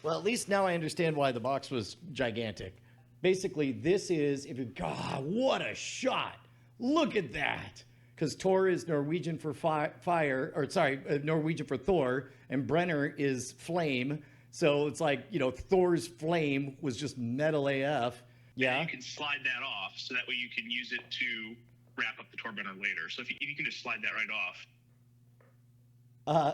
Well, at least now I understand why the box was gigantic. Basically, this is, if you, God, what a shot. Look at that. Because Tor is Norwegian for fire, or sorry, Norwegian for Thor, and Brenner is flame. So it's like, you know, Thor's flame was just metal AF. Yeah. And you can slide that off, so that way you can use it to wrap up the Torbrenner later. So if you can just slide that right off.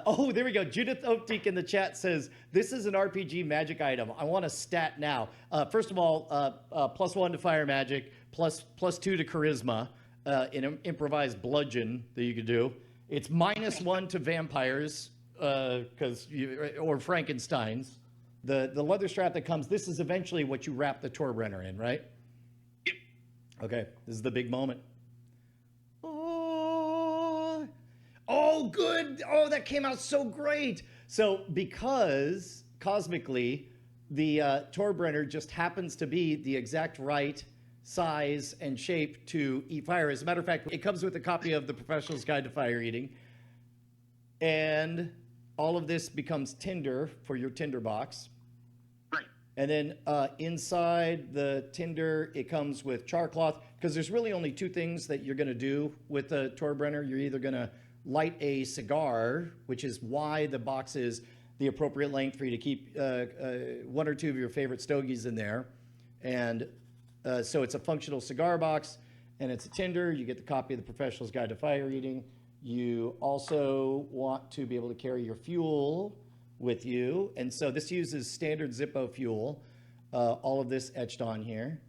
Oh, there we go. Judith Oakteek in the chat says, this is an RPG magic item. I want a stat now. First of all, +1 to fire magic, +2 to charisma, in an improvised bludgeon that you could do. It's -1 to vampires, or Frankensteins. The leather strap that comes, this is eventually what you wrap the Torbrenner in, right? Yep. Okay, this is the big moment. Oh, good. Oh, that came out so great. So because cosmically, the Torbrenner just happens to be the exact right size and shape to eat fire. As a matter of fact, it comes with a copy of The Professional's Guide to Fire Eating. And all of this becomes tinder for your tinder box. Right. And then inside the tinder, it comes with char cloth, because there's really only two things that you're going to do with the Torbrenner. You're either going to light a cigar, which is why the box is the appropriate length for you to keep one or two of your favorite stogies in there. And so it's a functional cigar box, and it's a tinder. You get the copy of The Professional's Guide to Fire Eating. You also want to be able to carry your fuel with you. And so this uses standard Zippo fuel. All of this etched on here.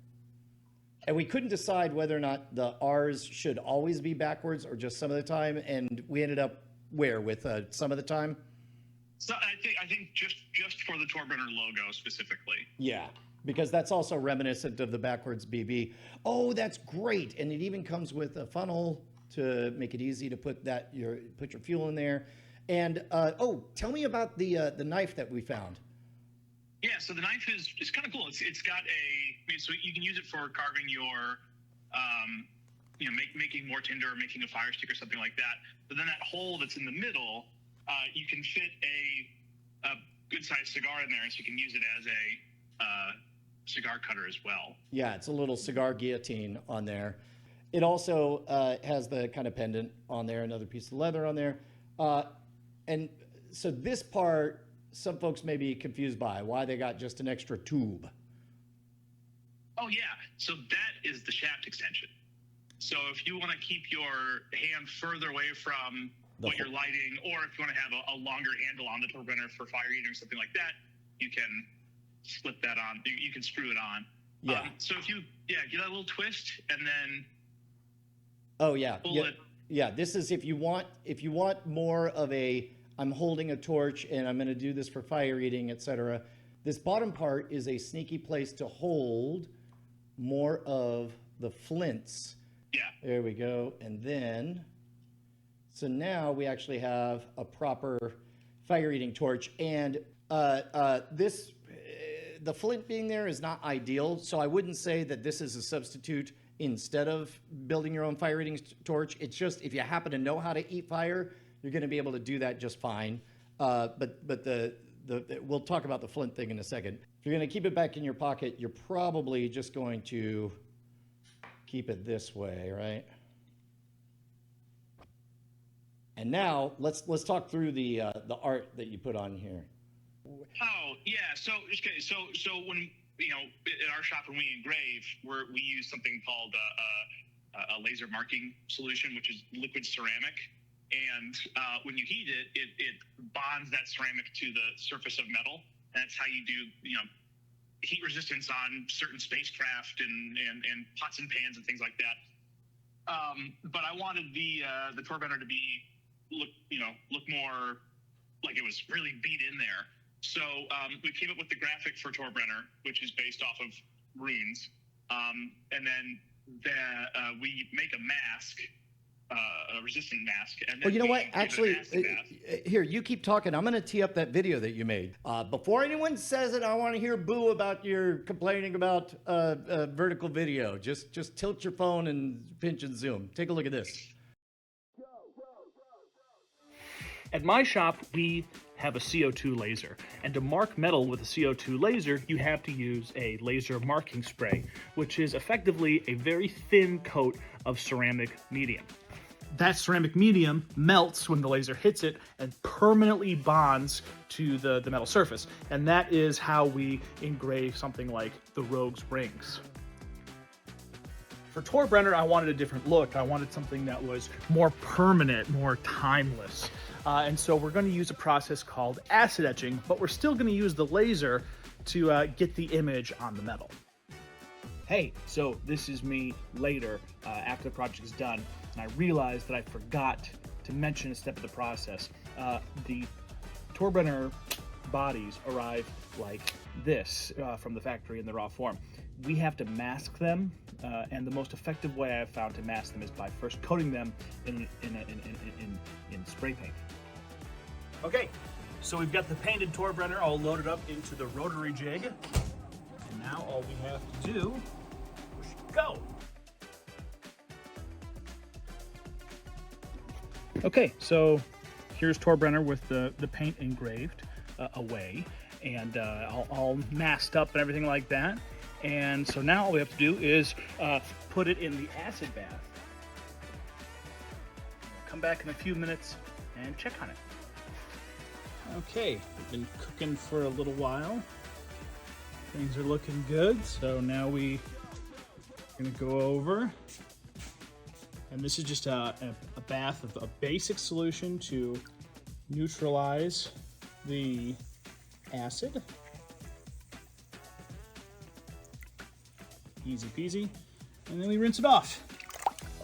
And we couldn't decide whether or not the R's should always be backwards or just some of the time. And we ended up where with some of the time? So I think just for the Torbrenner logo specifically. Yeah, because that's also reminiscent of the backwards BB. Oh, that's great. And it even comes with a funnel to make it easy to put your fuel in there. And oh, tell me about the knife that we found. Yeah, so the knife is kind of cool. It's got so you can use it for carving your, making more tinder or making a fire stick or something like that. But then that hole that's in the middle, you can fit a good sized cigar in there, and so you can use it as a cigar cutter as well. Yeah, it's a little cigar guillotine on there. It also has the kind of pendant on there, another piece of leather on there. And so this part, some folks may be confused by why they got just an extra tube. Oh, yeah. So that is the shaft extension. So if you want to keep your hand further away from what you're lighting, or if you want to have a longer handle on the Torbrenner for fire eating or something like that, you can slip that on. You can screw it on. Yeah. So if you, give that a little twist and then. Oh, yeah. Yeah. This is if you want more of a, I'm holding a torch and I'm going to do this for fire eating, etc. This bottom part is a sneaky place to hold more of the flints. Yeah. There we go. And then, so now we actually have a proper fire eating torch. And the flint being there is not ideal. So I wouldn't say that this is a substitute instead of building your own fire eating torch. It's just, if you happen to know how to eat fire, you're going to be able to do that just fine. But we'll talk about the flint thing in a second. If you're going to keep it back in your pocket, you're probably just going to keep it this way, right? And now let's talk through the art that you put on here. Oh yeah, so when in our shop when we engrave, we use something called a laser marking solution, which is liquid ceramic. And when you heat it, it bonds that ceramic to the surface of metal. And that's how you do, heat resistance on certain spacecraft and pots and pans and things like that. But I wanted the Torbrenner to look more like it was really beat in there. So we came up with the graphic for Torbrenner, which is based off of runes. And then we make a mask. A resistant mask. And then you know what? Actually, here, you keep talking. I'm going to tee up that video that you made. Before anyone says it, I want to hear boo about your complaining about vertical video. Just tilt your phone and pinch and zoom. Take a look at this. At my shop, we have a CO2 laser. And to mark metal with a CO2 laser, you have to use a laser marking spray, which is effectively a very thin coat of ceramic medium. That ceramic medium melts when the laser hits it and permanently bonds to the metal surface. And that is how we engrave something like the Rogue's rings. For Torbrenner, I wanted a different look. I wanted something that was more permanent, more timeless. And so we're going to use a process called acid etching, but we're still going to use the laser to get the image on the metal. Hey, so this is me later, after the project is done, and I realized that I forgot to mention a step of the process. The Torbrenner bodies arrive like this from the factory in the raw form. We have to mask them, and the most effective way I've found to mask them is by first coating them in spray paint. Okay, so we've got the painted Torbrenner all loaded up into the rotary jig, and now all we have to do is go. Okay, so here's Torbrenner with the paint engraved away, and all masked up and everything like that. And so now all we have to do is put it in the acid bath. We'll come back in a few minutes and check on it. Okay, we've been cooking for a little while. Things are looking good, so now we're gonna go over. And this is just a bath of a basic solution to neutralize the acid. Easy peasy. And then we rinse it off.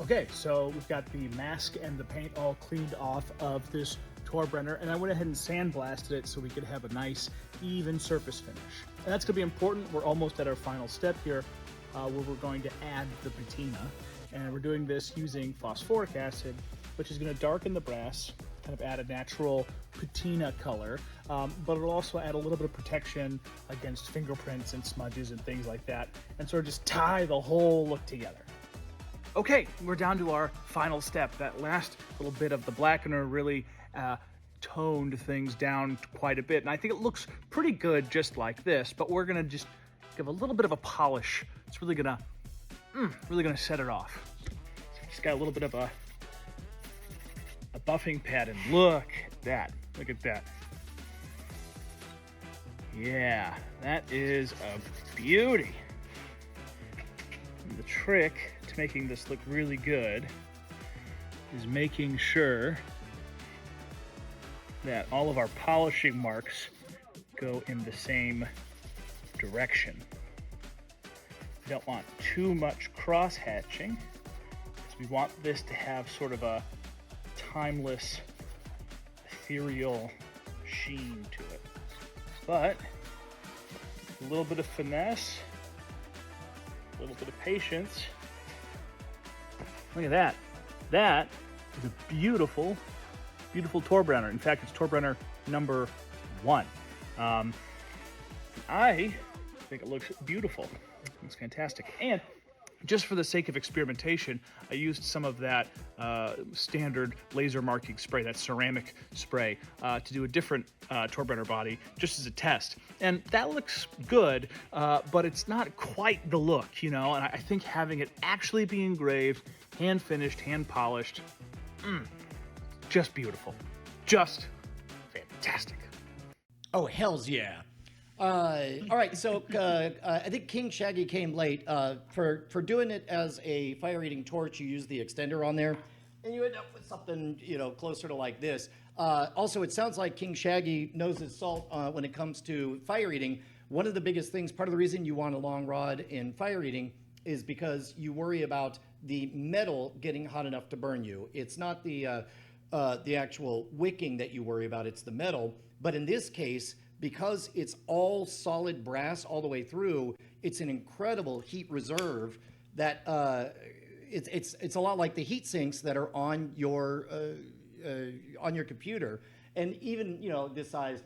Okay, so we've got the mask and the paint all cleaned off of this Torbrenner, and I went ahead and sandblasted it so we could have a nice, even surface finish. And that's gonna be important. We're almost at our final step here, where we're going to add the patina. And we're doing this using phosphoric acid, which is gonna darken the brass, kind of add a natural patina color, but it'll also add a little bit of protection against fingerprints and smudges and things like that, and sort of just tie the whole look together. Okay, we're down to our final step. That last little bit of the blackener really toned things down quite a bit, and I think it looks pretty good just like this, but we're gonna just give a little bit of a polish. It's really gonna set it off. It's got a little bit of a buffing pad, and look at that. Look at that. Yeah, that is a beauty. And the trick to making this look really good is making sure that all of our polishing marks go in the same direction. We don't want too much cross-hatching, because we want this to have sort of a timeless, ethereal sheen to it. But a little bit of finesse, a little bit of patience. Look at that. That is a beautiful, beautiful Torbrenner. In fact, it's Torbrenner number 1. I think it looks beautiful. It's fantastic. And just for the sake of experimentation, I used some of that standard laser marking spray, that ceramic spray, to do a different Torbrenner body, just as a test. And that looks good, but it's not quite the look, you know? And I think having it actually be engraved, hand finished, hand polished, just beautiful. Just fantastic. Oh, hells yeah. All right, so I think King Shaggy came late. For doing it as a fire-eating torch, you use the extender on there, and you end up with something, you know, closer to like this. Also, it sounds like King Shaggy knows his salt when it comes to fire-eating. One of the biggest things, part of the reason you want a long rod in fire-eating is because you worry about the metal getting hot enough to burn you. It's not the actual wicking that you worry about, it's the metal. But in this case, because it's all solid brass all the way through, it's an incredible heat reserve that it's a lot like the heat sinks that are on your computer. And even, you know, this size,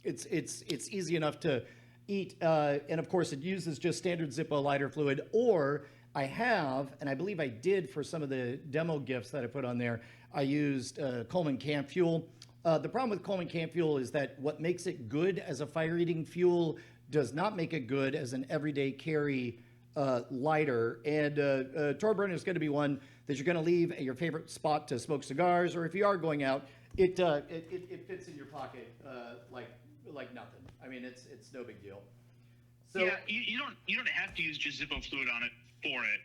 it's easy enough to eat. And of course, it uses just standard Zippo lighter fluid, or I have, and I believe I did for some of the demo gifts that I put on there, I used Coleman Camp Fuel. The problem with Coleman camp fuel is that what makes it good as a fire-eating fuel does not make it good as an everyday carry lighter. And Tor Brunner is going to be one that you're going to leave at your favorite spot to smoke cigars, or if you are going out, it fits in your pocket like nothing. I mean, it's no big deal. So yeah, you don't have to use just Zippo fluid on it for it.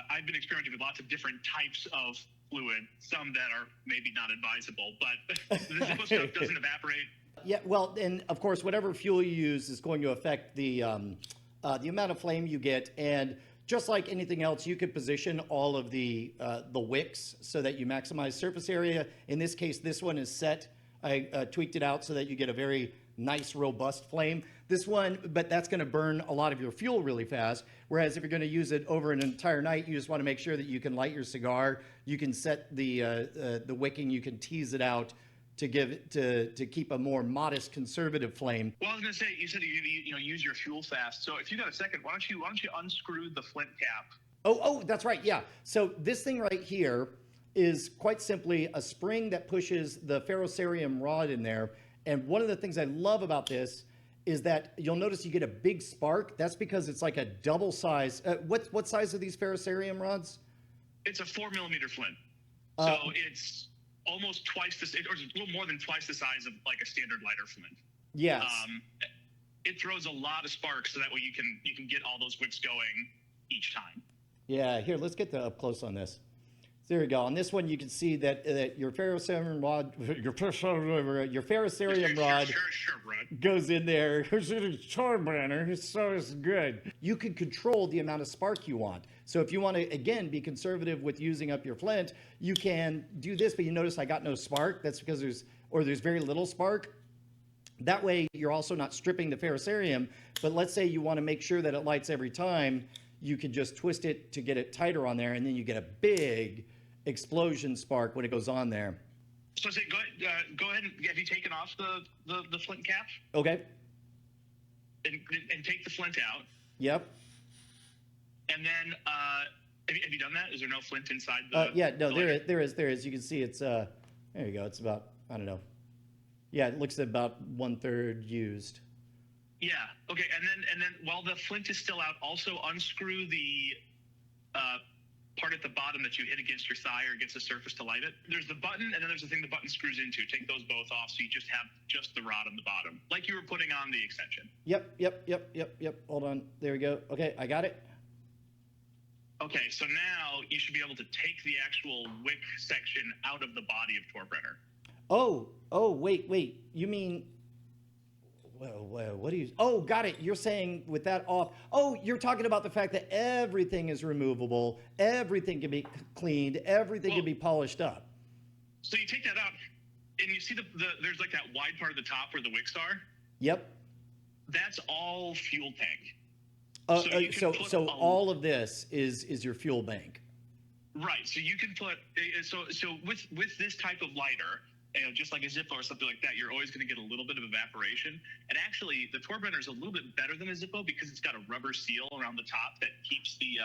I've been experimenting with lots of different types of fluid, some that are maybe not advisable, but the Zippo stuff doesn't evaporate. Yeah, well, and of course, whatever fuel you use is going to affect the amount of flame you get. And just like anything else, you could position all of the wicks so that you maximize surface area. In this case, this one is set. I tweaked it out so that you get a very nice, robust flame. This one, but that's going to burn a lot of your fuel really fast. Whereas if you're going to use it over an entire night, you just want to make sure that you can light your cigar. You can set the wicking. You can tease it out to keep a more modest, conservative flame. Well, I was going to say, you said you use your fuel fast. So if you got a second, why don't you unscrew the flint cap? Oh, that's right. Yeah. So this thing right here is quite simply a spring that pushes the ferrocerium rod in there. And one of the things I love about this is that you'll notice you get a big spark. That's because it's like a double size. What size are these ferrocerium rods? It's a 4mm flint. So it's almost twice the, or a little more than twice the size of like a standard lighter flint. Yes. It throws a lot of sparks, so that way you can get all those wicks going each time. Yeah. Here, let's get up close on this. There you go. On this one, you can see that your ferrocerium rod, your ferrocerium rod goes in there. Torbrenner, it's so good. You can control the amount of spark you want. So if you want to, again, be conservative with using up your flint, you can do this, but you notice I got no spark. That's because there's very little spark. That way, you're also not stripping the ferrocerium. But let's say you want to make sure that it lights every time. You can just twist it to get it tighter on there, and then you get a big explosion spark when it goes on there. So say, go ahead and have you taken off the flint cap? Okay. And take the flint out. Yep. And then have you done that? Is there no flint inside the? Yeah, no, there is. You can see it's there you go. It's about, I don't know. Yeah, it looks about 1/3 used. Yeah. Okay. And then while the flint is still out, also unscrew the part at the bottom that you hit against your thigh or against the surface to light it. There's the button, and then there's the thing the button screws into. Take those both off, so you just have just the rod on the bottom, like you were putting on the extension. Yep. Hold on. There we go. Okay, I got it. Okay, so now you should be able to take the actual wick section out of the body of Torbrenner. Oh, wait. You mean, well, what do you, oh, got it. You're saying with that off, oh, you're talking about the fact that everything is removable, everything can be cleaned, everything can be polished up. So you take that out, and you see there's like that wide part of the top where the wicks are? Yep. That's all fuel tank. So all of this is your fuel bank. Right. So you can put so with this type of lighter, just like a Zippo or something like that, you're always going to get a little bit of evaporation. And actually, the Tor Brunner is a little bit better than a Zippo because it's got a rubber seal around the top that keeps the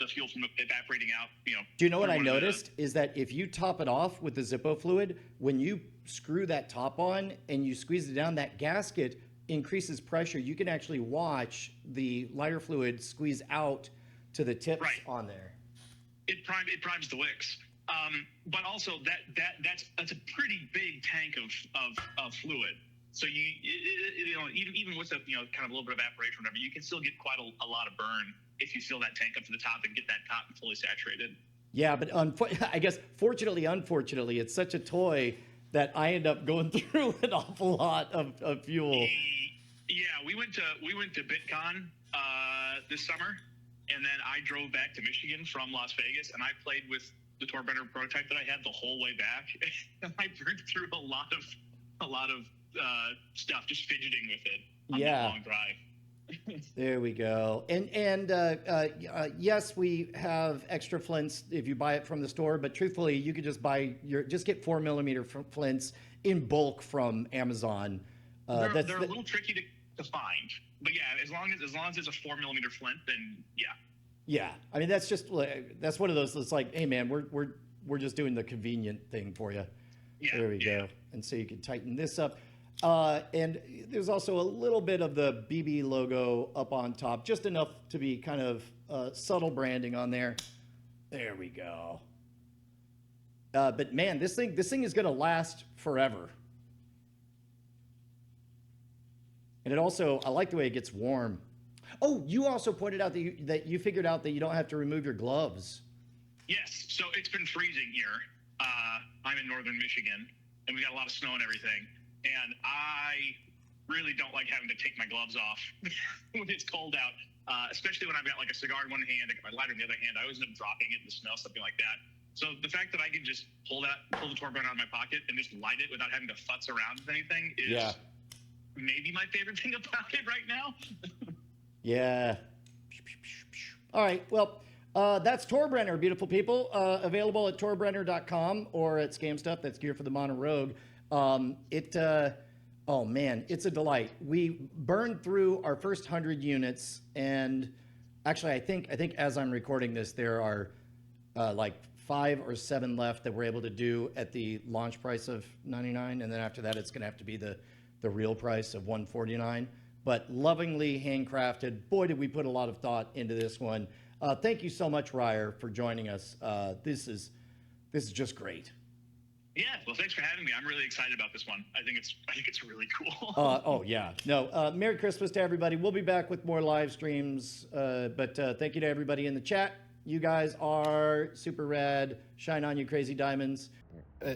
fuel from evaporating out. Do you know what I noticed is that if you top it off with the Zippo fluid, when you screw that top on and you squeeze it down, that gasket increases pressure. You can actually watch the lighter fluid squeeze out to the tips on there. It primes the wicks. But also that's a pretty big tank of fluid. So even with kind of a little bit of evaporation or whatever, you can still get quite a lot of burn if you fill that tank up to the top and get that cotton fully saturated. Yeah, but I guess fortunately, unfortunately, it's such a toy that I end up going through an awful lot of fuel. Yeah, we went to BitCon this summer, and then I drove back to Michigan from Las Vegas, and I played with the Tor Brunner prototype that I had the whole way back. And I burned through a lot of stuff just fidgeting with it on that long drive. There we go. And yes, we have extra flints if you buy it from the store, but truthfully, you could just get 4mm flints in bulk from Amazon. They're a little tricky to find, but yeah, as long as it's a 4mm flint, then yeah. Yeah, I mean that's one of those. It's like, hey man, we're just doing the convenient thing for you. Yeah, There we go. And so you can tighten this up. And there's also a little bit of the BB logo up on top, just enough to be kind of subtle branding on there. There we go. But man, this thing is going to last forever. And it also, I like the way it gets warm. Oh, you also pointed out that you figured out that you don't have to remove your gloves. Yes. So it's been freezing here. I'm in northern Michigan, and we got a lot of snow and everything. And I really don't like having to take my gloves off when it's cold out, especially when I've got like a cigar in one hand, I got my lighter in the other hand. I always end up dropping it in the snow, something like that. So the fact that I can just pull the Torbrenner out of my pocket and just light it without having to futz around with anything is maybe my favorite thing about it right now. Yeah. All right. Well, that's Tor Brunner, beautiful people. Available at torbrenner.com or at Scam Stuff. That's gear for the Mono Rogue. Oh man, it's a delight. We burned through our first 100 units, and actually, I think as I'm recording this, there are like 5 or 7 left that we're able to do at the launch price of $99, and then after that, it's going to have to be the real price of $149. But lovingly handcrafted. Boy, did we put a lot of thought into this one. Thank you so much, Ryer, for joining us. This is just great. Yeah, well, thanks for having me. I'm really excited about this one. I think it's really cool. Oh yeah, no. Merry Christmas to everybody. We'll be back with more live streams. But thank you to everybody in the chat. You guys are super rad. Shine on, you crazy diamonds.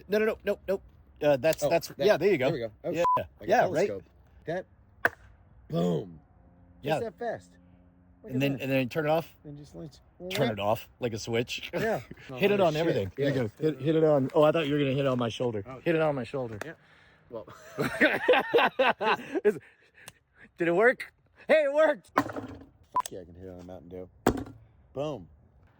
No. That's yeah. There you go. There we go. Oh, yeah, right. That, boom. Yeah. Just that fast. And then turn it off. And just Turn it off like a switch. Yeah. Hit it on everything. Yeah. There you go. Hit it on. Oh, I thought you were gonna hit it on my shoulder. Oh. Hit it on my shoulder. Yeah. Well. Did it work? Hey, it worked. Fuck yeah, I can hit on a Mountain Dew. Boom.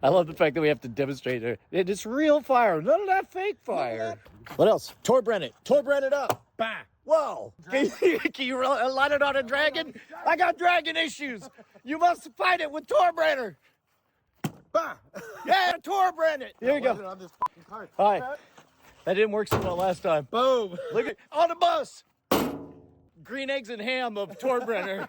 I love the fact that we have to demonstrate it. It's real fire. None of that fake fire. What else? Torbrenner it. Torbrenner it up. Bah. Whoa. Can you light it on a dragon? I got dragon issues. You must fight it with Torbrenner. Bah. Yeah, Torbrenner it. Here we go. On this fucking cart. All right. That didn't work so well last time. Boom. Look at on the bus. Green eggs and ham of Torbrenner.